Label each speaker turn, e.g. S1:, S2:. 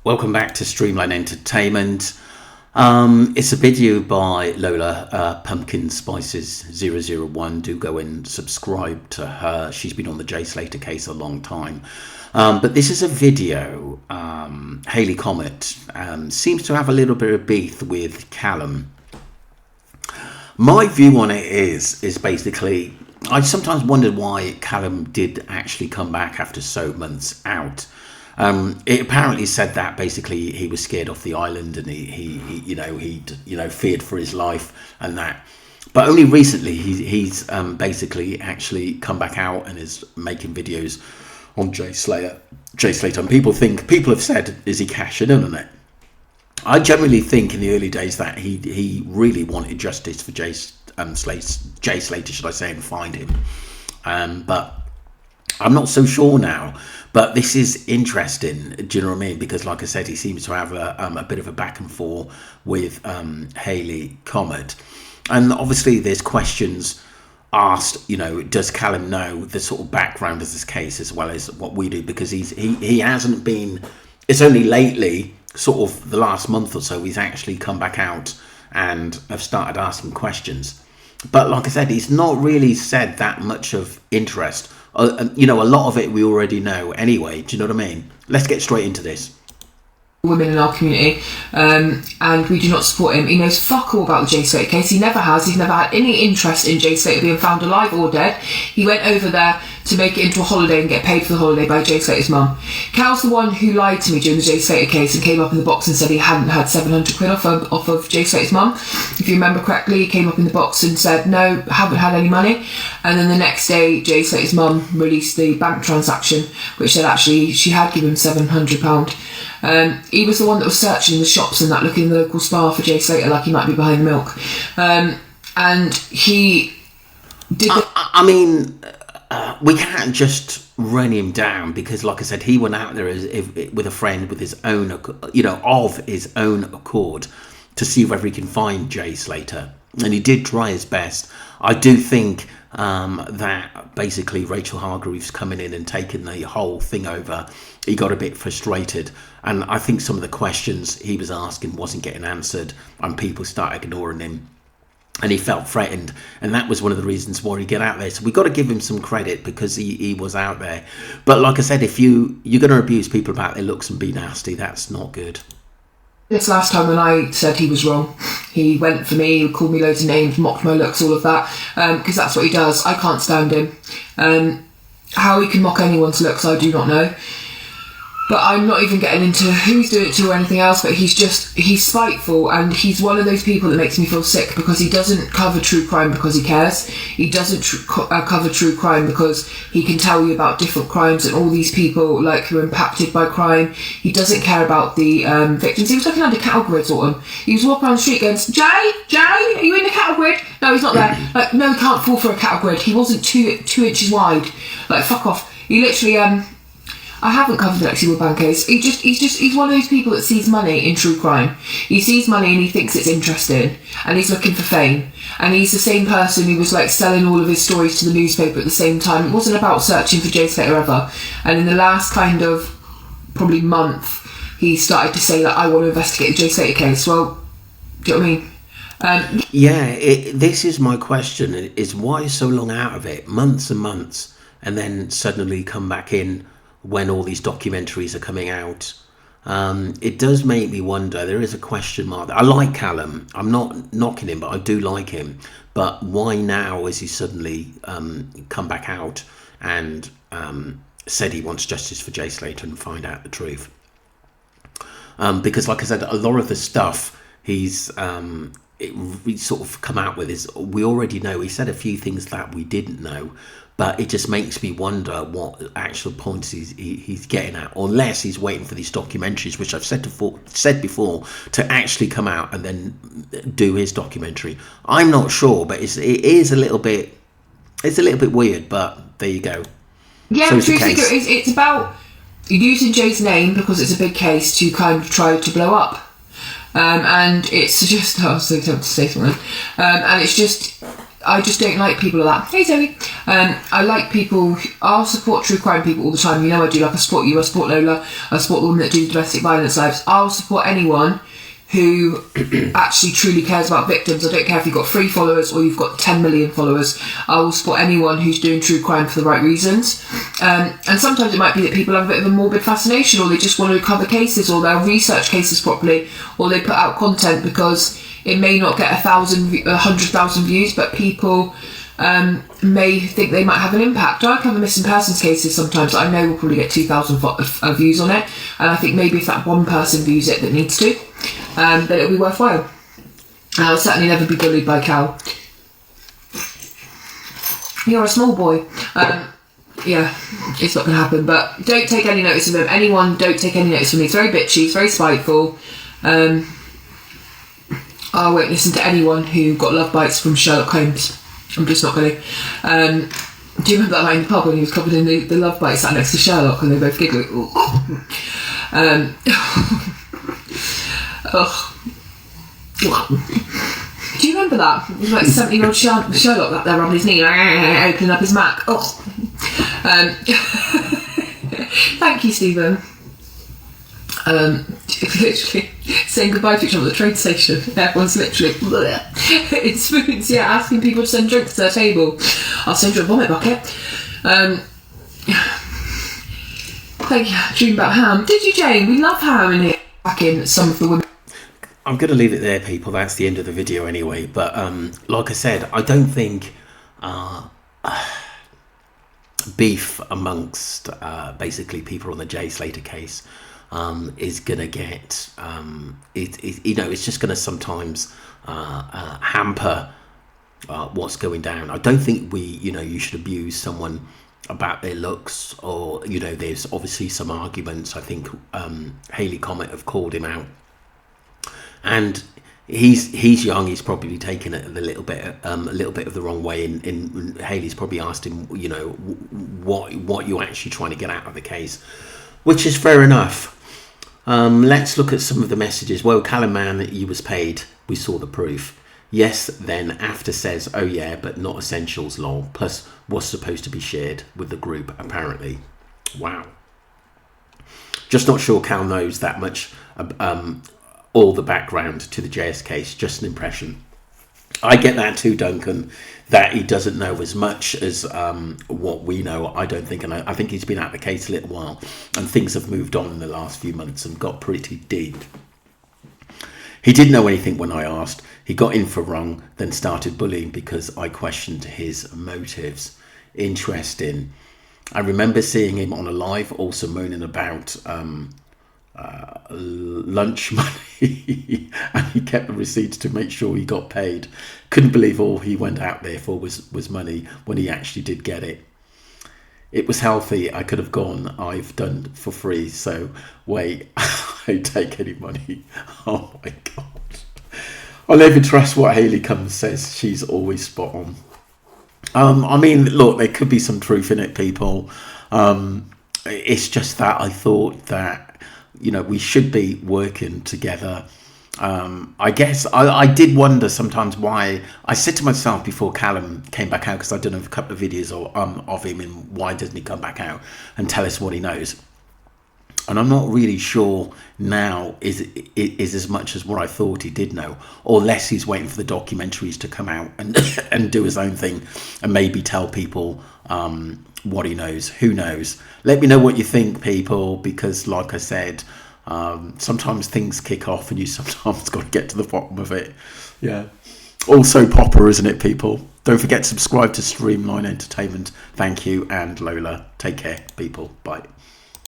S1: Welcome back to Streamline Entertainment. It's a video by Lola Pumpkin Spices 001. Do go and subscribe to her. She's been on the Jay Slater case a long time. But this is a video. Hayley Comet seems to have a little bit of beef with Callum. My view on it is basically, I sometimes wondered why Callum did actually come back after so months out. It apparently said that basically he was scared off the island and he feared for his life and that. But only recently he's basically actually come back out and is making videos on Jay Slater. And people have said, is he cashing in on it? I generally think in the early days that he really wanted justice for Jay Slater, should I say, and find him. But I'm not so sure now. But this is interesting, do you know what I mean? Because like I said, he seems to have a bit of a back and forth with Hayley Comet. And obviously there's questions asked, does Callum know the sort of background of this case as well as what we do? Because he hasn't been, it's only lately, sort of the last month or so, he's actually come back out and have started asking questions. But like I said, he's not really said that much of interest. A lot of it we already know anyway. Do you know what I mean? Let's get straight into this.
S2: Women in our community, and we do not support him. He knows fuck all about the Jay Slater case. He never has. He's never had any interest in Jay Slater being found alive or dead. He went over there to make it into a holiday and get paid for the holiday by Jay Slater's mum. Cal's the one who lied to me during the Jay Slater case and came up in the box and said he hadn't had 700 quid off of Jay Slater's mum. If you remember correctly, he came up in the box and said, no, haven't had any money. And then the next day, Jay Slater's mum released the bank transaction, which said actually she had given him £700. He was the one that was searching the shops and that, looking in the local spa for Jay Slater like he might be behind the milk. And he did...
S1: we can't just run him down because, like I said, he went out there with a friend with his own, of his own accord to see whether he can find Jay Slater. And he did try his best. I do think that basically Rachel Hargreaves coming in and taking the whole thing over, he got a bit frustrated. And I think some of the questions he was asking wasn't getting answered and people started ignoring him. And he felt threatened, and that was one of the reasons why he got out there. So we've got to give him some credit because he was out there. But like I said, if you're going to abuse people about their looks and be nasty, that's not good.
S2: This last time when I said he was wrong, he went for me, he called me loads of names, mocked my looks, all of that, because that's what he does. I can't stand him. How he can mock anyone's looks, I do not know. But I'm not even getting into who's doing it to or anything else, but he's spiteful, and he's one of those people that makes me feel sick because he doesn't cover true crime because he cares. He doesn't cover true crime because he can tell you about different crimes and all these people who are impacted by crime. He doesn't care about the victims. He was looking under cattle grids, Autumn. He was walking around the street going, Jay, are you in the cattle grid? No, he's not there. No, he can't fall for a cattle grid. He wasn't two inches wide. Fuck off. He literally... I haven't covered the Lexi Woodbine case. He's one of those people that sees money in true crime. He sees money and he thinks it's interesting, and he's looking for fame. And he's the same person who was selling all of his stories to the newspaper at the same time. It wasn't about searching for Jay Slater ever. And in the last probably month, he started to say I want to investigate the Jay Slater case. Well, do you know what I mean?
S1: This is my question: is why so long out of it, months and months, and then suddenly come back in when all these documentaries are coming out? It does make me wonder. There is a question mark. I like Callum. I'm not knocking him, but I do like him. But why now has he suddenly come back out and said he wants justice for Jay Slater and find out the truth? Because like I said, a lot of the stuff he's sort of come out with is we already know. He said a few things that we didn't know. But it just makes me wonder what actual points he's getting at, unless he's waiting for these documentaries, which I've said before, to actually come out and then do his documentary. I'm not sure, but it is a little bit weird. But there you go.
S2: Yeah, so it's about using Jay's name because it's a big case to kind of try to blow up, and it's just I was so tempted to say something, and it's just. I just don't like people like that. Hey Zoe. I like people. I'll support true crime people all the time. You know I do. Like I support you. I support Lola. I support the women that do domestic violence lives. I'll support anyone who actually truly cares about victims. I don't care if you've got 3 followers or you've got 10 million followers. I will support anyone who's doing true crime for the right reasons. And sometimes it might be that people have a bit of a morbid fascination, or they just want to cover cases, or they'll research cases properly, or they put out content because it may not get 100,000 views, but people may think they might have an impact. I cover missing persons cases sometimes that I know will probably get 2,000 views on it, and I think maybe if that one person views it that needs to, then it'll be worthwhile. I'll certainly never be bullied by Cal. You're a small boy. Yeah, it's not going to happen, but don't take any notice of him. Anyone, don't take any notice of me. It's very bitchy, it's very spiteful. I won't listen to anyone who got love bites from Sherlock Holmes. I'm just not going to. Do you remember that line in the pub when he was covered in the love bites sat next to Sherlock and they both giggled? Do you remember that? It was like 70-year-old Sherlock up there on his knee, opening up his Mac. Thank you, Stephen. Literally saying goodbye to each other at the train station. Everyone's literally in spoons, asking people to send drinks to their table. I'll send you a vomit bucket. Thank you. Dream about ham. Did you, Jane? We love ham in here. Back in some of the women.
S1: I'm going to leave it there, people. That's the end of the video anyway. But like I said, I don't think beef amongst basically people on the Jay Slater case is going to get it's just going to sometimes hamper what's going down. I don't think you should abuse someone about their looks, or there's obviously some arguments. I think Hayley Comet have called him out, and he's young. He's probably taken it a little bit of the wrong way. In Hayley's probably asked him, what you're actually trying to get out of the case, which is fair enough. Let's look at some of the messages. Well, Callum, man, you was paid. We saw the proof. Yes, then after says, oh yeah, but not essentials, lol. Plus was supposed to be shared with the group, apparently. Wow. Just not sure Cal knows that much, all the background to the JS case. Just an impression. I get that too, Duncan, that he doesn't know as much as what we know, I don't think. And I think he's been out the case a little while, and things have moved on in the last few months and got pretty deep. He didn't know anything when I asked. He got in for wrong, then started bullying because I questioned his motives. Interesting. I remember seeing him on a live also moaning about lunch money and he kept the receipts to make sure he got paid. Couldn't believe all he went out there for was money when he actually did get it. It was healthy. I could have gone, I've done for free, so wait, I take any money. Oh my god. I'll never trust what Hayley comes says. She's always spot on. I mean, look, there could be some truth in it, people. It's just that I thought that, we should be working together. I guess I did wonder sometimes why. I said to myself before Callum came back out, because I done a couple of videos of him, and why doesn't he come back out and tell us what he knows? And I'm not really sure now is as much as what I thought he did know, or less he's waiting for the documentaries to come out and and do his own thing and maybe tell people what he knows. Who knows? Let me know what you think, people, because like I said, sometimes things kick off and you sometimes got to get to the bottom of it. Yeah. Also Popper, isn't it, people? Don't forget to subscribe to Streamline Entertainment. Thank you, and Lola. Take care, people. Bye.